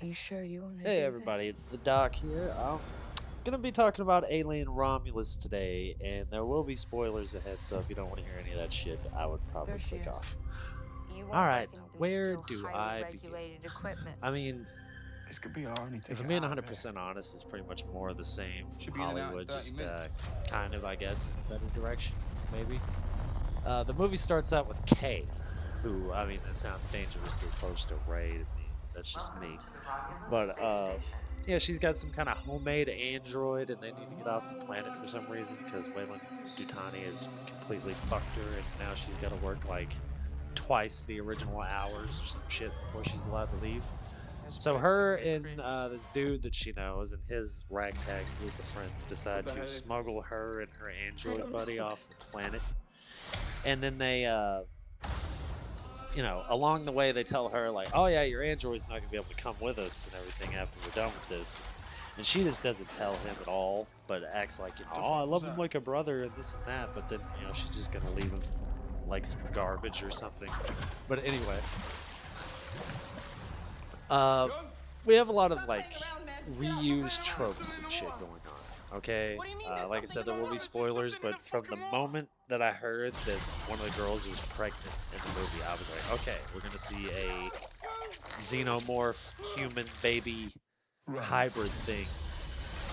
Are you sure you want to Hey do this? everybody, it's the Doc here. I'm gonna be talking about Alien Romulus today, and there will be spoilers ahead, so if you don't want to hear any of that shit, I would There probably she click is. off. You won't Alright, reckon now you can where steal do highly I begin? regulated equipment. I mean, This could be our only if ticket I'm being out of here. 100% honest, it's pretty much more of the same from Should be in and out in Hollywood, 30 just minutes. kind of, I guess, in a better direction, maybe. The movie starts out with Kay, who, I mean, that sounds dangerously close to Ray to me. That's just Welcome me. to the Romulus But space station. yeah, she's got some kind of homemade android, and they need to get off the planet for some reason because Wayland Dutani has completely fucked her, and now she's got to work like twice the original hours or some shit before she's allowed to leave. So her and this dude that she knows and his ragtag group of friends What decide the hell to is smuggle this? her and her I android don't buddy know. off the planet, and then they along the way they tell her like, oh yeah, your android's not gonna be able to come with us and everything after we're done with this. And she just doesn't tell him at all, but acts like, The oh, I fuck was love him that? like a brother and this and that. But then, she's just gonna leave him like some garbage or something. But anyway, uh, Gun? we have a lot of Stop like playing around, man. Just get off the reused ground. There's tropes something and I shit want. going on. Okay, What do you mean there's like I something said, you there don't will be want? There's just spoilers, something in but the from the fucking wall. moment that I heard that one of the girls was pregnant in the movie, I was like, okay, we're gonna see a xenomorph human baby Run. hybrid thing,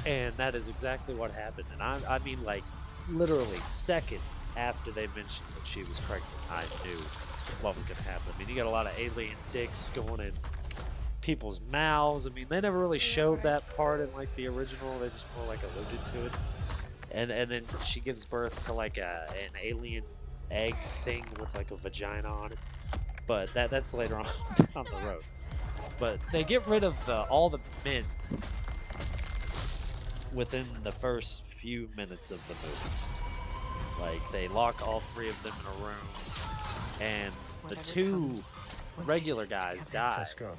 and that is exactly what happened. And I mean, like literally seconds after they mentioned that she was pregnant, I knew what was gonna happen. I mean, you got a lot of alien dicks going in people's mouths. I mean, they never really Are you showed alright? that part in like the original. They just more like alluded to it. And then she gives birth to like an alien egg thing with like a vagina on it. But that's later on down the road. But they get rid of all the men within the first few minutes of the movie. Like they lock all three of them in a room, and the Whatever two comes, we'll face regular it guys together. die, Let's go.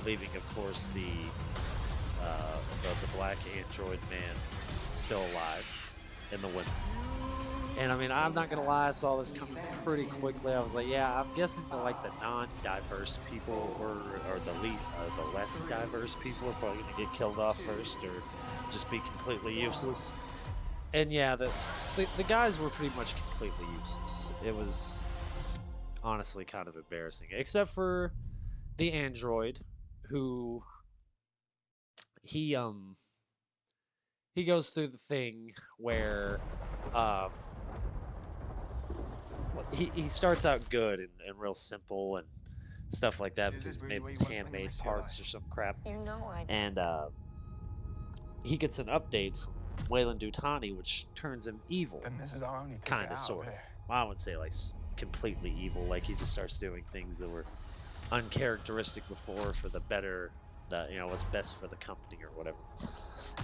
leaving, of course, the black android man still alive in the window. And I mean, I'm not gonna lie, I saw this coming pretty quickly. I was like, yeah, I'm guessing the like the non-diverse people or the less diverse people are probably gonna get killed off first or just be completely useless. And yeah, the guys were pretty much completely useless. It was honestly kind of embarrassing, except for the android, who he um he goes through the thing where um he starts out good and real simple and stuff like that Is because this he's really made where you with want to spend the handmade rest of your parts or life? some crap. You know I do. And he gets an update from Wayland Dutani, which turns him evil, Then this is our only ticket kind of, out of sort of. here. Well, I wouldn't say like completely evil. Like he just starts doing things that were uncharacteristic before for the better, what's best for the company or whatever.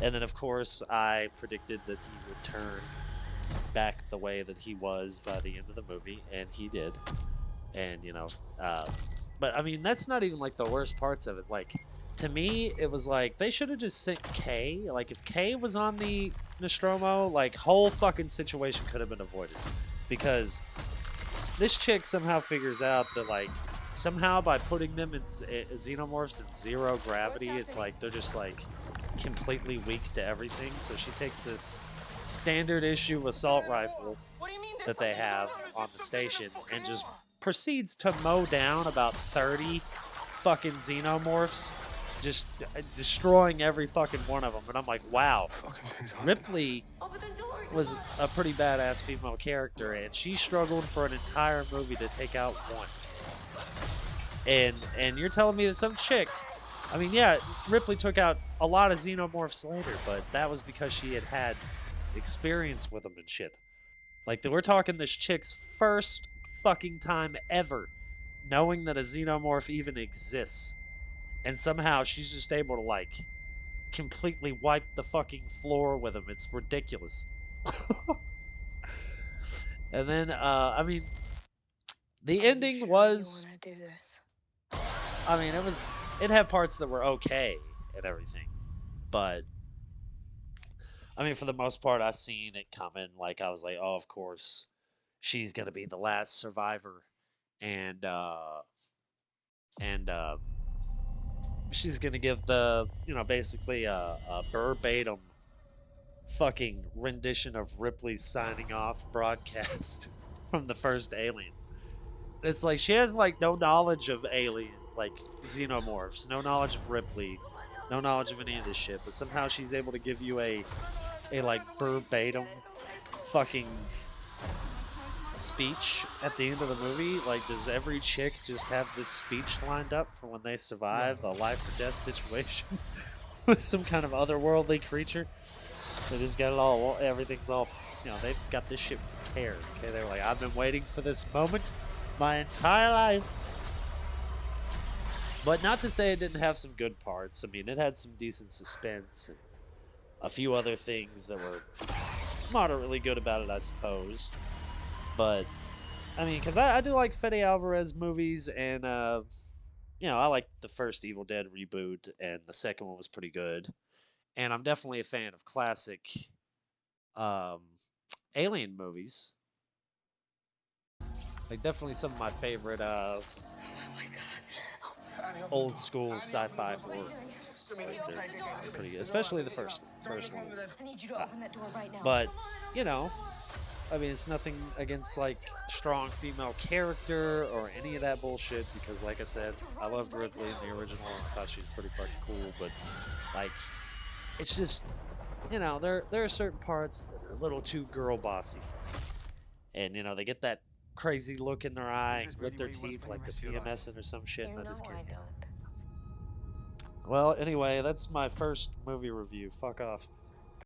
And then, of course, I predicted that he would turn back the way that he was by the end of the movie, and he did. And uh, but I mean, that's not even like the worst parts of it. Like to me, it was like they should have just sent Kay. Like if Kay was on the Nostromo, like whole fucking situation could have been avoided, because this chick somehow figures out that like somehow by putting them in xenomorphs in zero gravity, it's like they're just like completely weak to everything. So she takes this standard issue assault rifle What do you mean there's that they something you don't have want? There's on just the something in the station fucking and just wall. proceeds to mow down about 30 fucking xenomorphs, just destroying every fucking one of them. And I'm like, wow, Fucking thing's haunting us. Ripley Open the door. was a pretty badass female character, and she struggled for an entire movie to take out one. And you're telling me that some chick, I mean, yeah, Ripley took out a lot of xenomorphs later, but that was because she had experience with them and shit. Like we're talking this chick's first fucking time ever knowing that a xenomorph even exists, and somehow she's just able to like completely wipe the fucking floor with him. It's ridiculous. And then, I mean, the Are you ending sure you was, want to do this? I mean, it had parts that were okay and everything, but I mean, for the most part, I seen it coming. Like I was like, oh, of course, she's gonna be the last survivor, and and she's gonna give the, you know, basically a verbatim fucking rendition of Ripley's signing off broadcast from the first Alien. It's like she has like no knowledge of Alien, like xenomorphs, no knowledge of Ripley, no knowledge of any of this shit, but somehow she's able to give you a like verbatim fucking speech at the end of the movie. Like, does every chick just have this speech lined up for when they survive a life or death situation with some kind of otherworldly creature? They just got it all, everything's all, you know, they've got this shit prepared. Okay, they're like, I've been waiting for this moment my entire life. But not to say it didn't have some good parts. I mean, it had some decent suspense and a few other things that were moderately good about it, I suppose. But, I mean, because I do like Fede Alvarez movies, and, you know, I like the first Evil Dead reboot, and the second one was pretty good. And I'm definitely a fan of classic Alien movies. Like, definitely some of my favorite old school sci-fi horror movies. Like, they're pretty good, especially the first one. First one was, I need you to open that door right now. but you know, I mean, it's nothing against like strong female character or any of that bullshit. Because, like I said, I loved Ripley in the original and thought she was pretty fucking cool. But like, it's just, you know, there are certain parts that are a little too girl bossy for me. And you know, they get that crazy look in their eye and grit their teeth like the PMSing or some shit, and I just can't. don't. Well, anyway, that's my first movie review. Fuck off.